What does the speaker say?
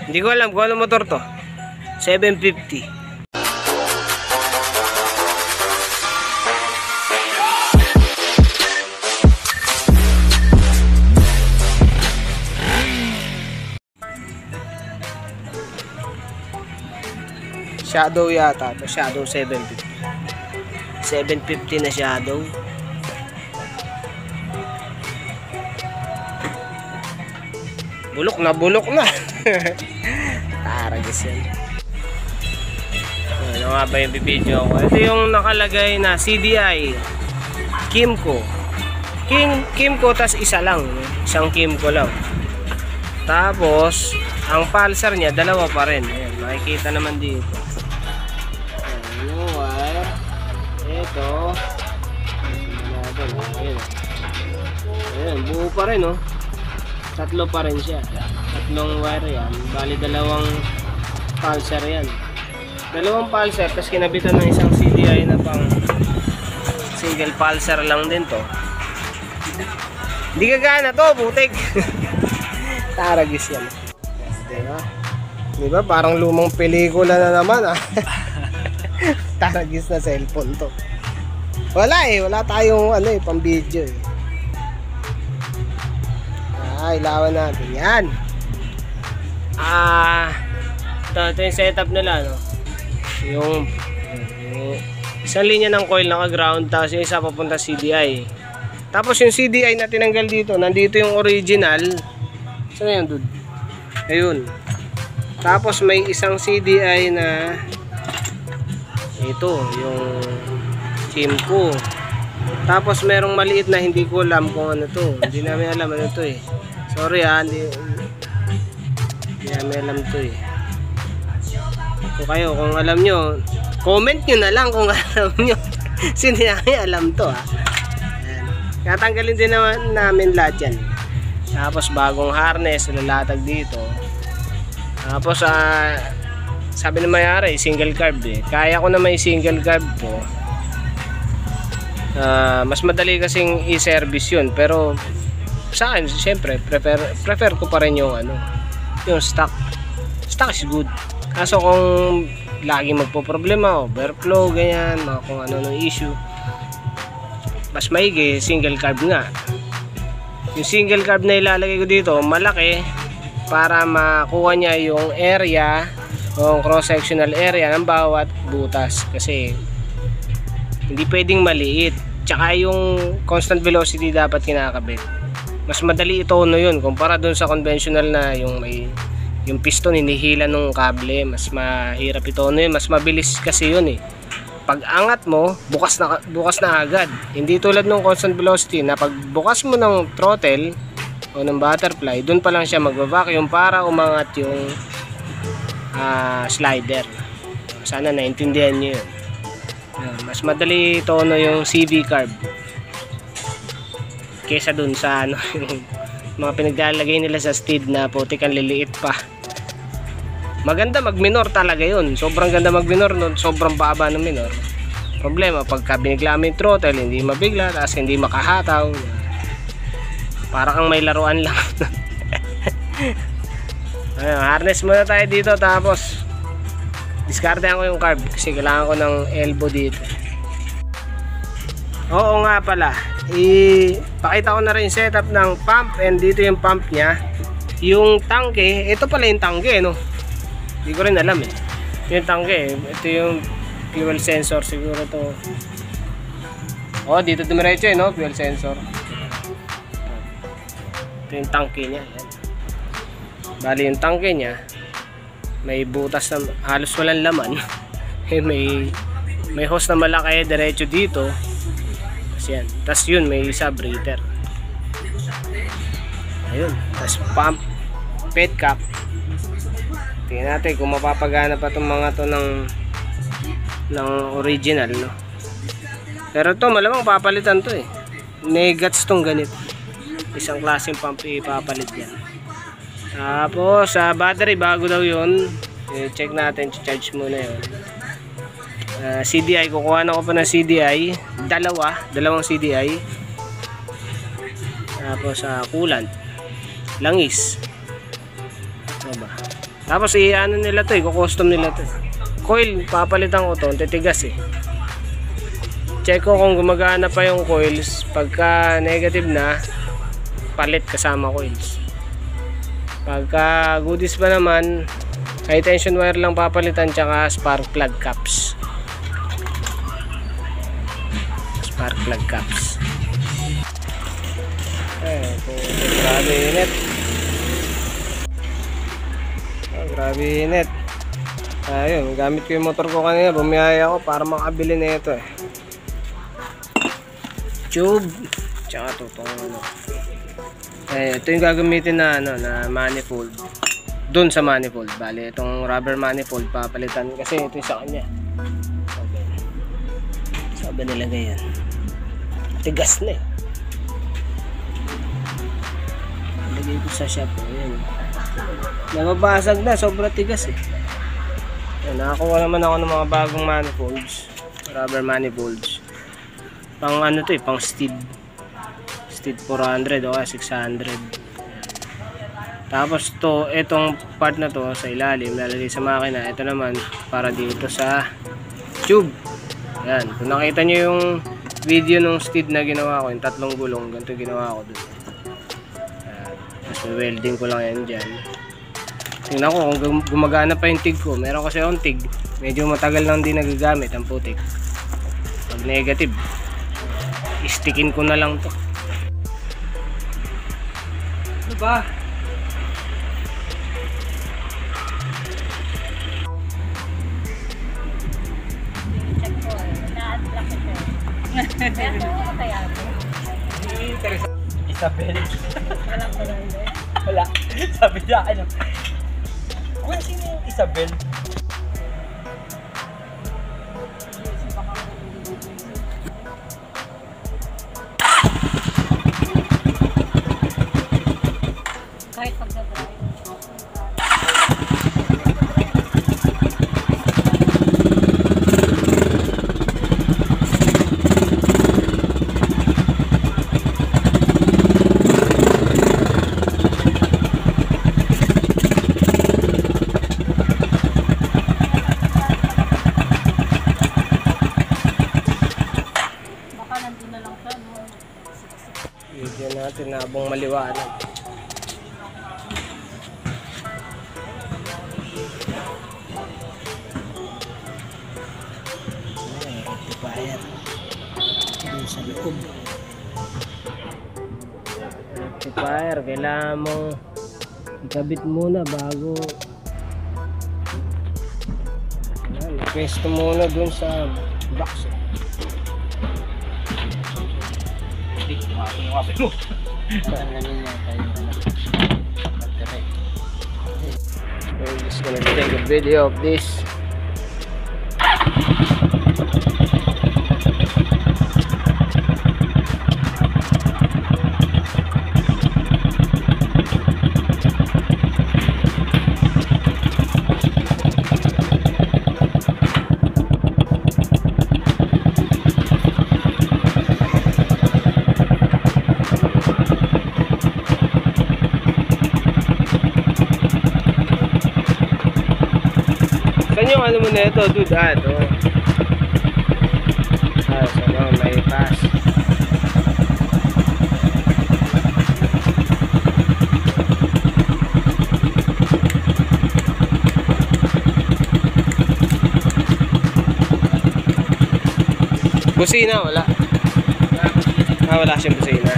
Hindi ko alam kung ano motor to. 750. Shadow yata to, Shadow 750. 750 na Shadow. Bulok na. Taragis yan. Ano nga ba yung bibidyo ko? Ito yung nakalagay na CDI Kymco. Kymco, tas isa lang. Isang Kymco lang. Tapos ang pulsar niya dalawa pa rin. Ayan, makikita naman dito. Ito. Ayan, buo pa rin, oh. Tatlo pa rin siya. Tatlong wire yan. Bali dalawang pulsar yan. Dalawang pulsar, tapos kinabitan ng isang CDI na pang single pulsar lang din to. Hindi gagana to, butik. Taragis yan. Diba? Parang lumang pelikula na naman, ah. Taragis na cellphone to. Wala tayong pang video eh. Ilawan natin yan. Ito yung setup nila, no? Yung isang linya ng coil naka-ground, tapos yung isa papunta CDI. Tapos yung CDI na tinanggal dito, nandito yung original. Saan yan, dude? Ayun. Tapos may isang CDI na ito, yung Kymco. Tapos merong maliit na hindi ko alam kung ano to. Hindi namin alam ano to eh. Sorry hindi namin alam to eh. So kayo, kung alam nyo, comment nyo na lang kung alam nyo. Hindi namin alam to ha. Ayan. Katanggalin din naman namin lahat yan. Tapos bagong harness, lalatag dito. Tapos sabi ng mayari, single carb eh. Kaya ko na may single carb to. Mas madali kasing i-service yun. Pero sa akin, siyempre, prefer ko pa rin yung yung stock. Stock is good. Kaso kung laging magpo-problema, overflow, ganyan, mga kung ano ng issue, mas maigi, single carb nga. Yung single carb na ilalagay ko dito, malaki, para makuha niya yung area, yung cross-sectional area ng bawat butas. Kasi hindi pwedeng maliit. Tsaka yung constant velocity dapat kinakabit. Mas madali itono yun kumpara dun sa conventional na yung may yung piston hinihila nung kable. Mas mahirap itono yun. Mas mabilis kasi yun eh. Pag angat mo, bukas na agad. Hindi tulad nung constant velocity na pag bukas mo ng throttle o ng butterfly, dun pa lang siya magva-vacuum para umangat yung slider. Sana naintindihan nyo yun. Mas madali tono yung CV carb kesa dun sa yung mga pinaglalagay nila sa steed na putik ang liliit pa. Maganda mag minor talaga yun. Sobrang ganda mag minor, sobrang baba ng minor. Problema pagka binigla mo yung throttle, hindi mabigla, tapos hindi makahataw. Para kang may laruan lang. Harness muna tayo dito, tapos diskartehan ko yung carb kasi kailangan ko ng elbow dito. Oo nga pala, ipakita ko na rin setup ng pump, and dito yung pump nya. Yung tangke, ito pala yung tangke, no? Hindi ko rin alam eh. Yung tangke, ito yung fuel sensor siguro to. Dito dumiretso eh, no? Fuel sensor. Ito yung tangke nya. Yan. Bali yung tangke nya, may butas na halos walang laman. may hose na malaki diretso dito. Yan. Tas yun, may subreader. Ayun, tas pump, pet cap. Tingnan natin kung mapapagana pa itong mga to ng original, no? Pero to malamang papalitan to eh. May guts tong ganito. Isang klaseng pump ipapalit yan. Tapos sa battery, bago daw yun. Check natin, charge muna yun. CDI, kukuha na ko pa ng CDI, dalawang CDI. Tapos coolant, langis. Ano ba? Tapos i-ano nila to, i-custom nila to. Coil, papalitan ko to, titigas eh. Check ko kung gumagana pa yung coils. Pagka negative na, palit kasama coils. Pagka goodies pa naman, high tension wire lang papalitan, tsaka spark plug caps. Spark plug caps. Grabe init. Grabe init. Ayun, gamit ko yung motor ko kanina, bumiyaya ako para makabili na ito eh. Tube, tsaka tutong ano. Ito yung gagamitin na ano, na manifold. Doon sa manifold, bali itong rubber manifold papalitan kasi ito yung sa kanya. Okay. Sabi nilagay yan. Tigas na eh. Lagay ko sa shop. Ayan. Nababasag na, sobrang tigas eh. Ayan, nakakuha naman ako ng mga bagong manifolds. Rubber manifolds. Pang ano to eh, pang Steed 400 o 600. Tapos to, itong part na to sa ilalim, lalagay sa makina. Ito naman para dito sa tube. Ayan, kung nakita nyo yung video nung Steed na ginawa ko, yung 3 gulong, ganito ginawa ko dun. Tapos welding ko lang yan dyan. Tingnan ko kung gumagana pa yung TIG ko. Meron kasi akong TIG, medyo matagal lang din nagagamit ang putik. Pag negative, istickin ko na lang to. Ano ba? Isabel. Wala. Sabi niya ano. Kung sino yung Isabel? Kahit pagdadrive. Video natin na habang maliwanag. Rectifier dun sa loob. Rectifier, kailangan mo ikabit muna bago i-paste muna dun sa box. We're just gonna take a video of this. Saan yung ano mo na ito, dude? Ito. So no, may pass. Busina, wala. Wala siyang busina.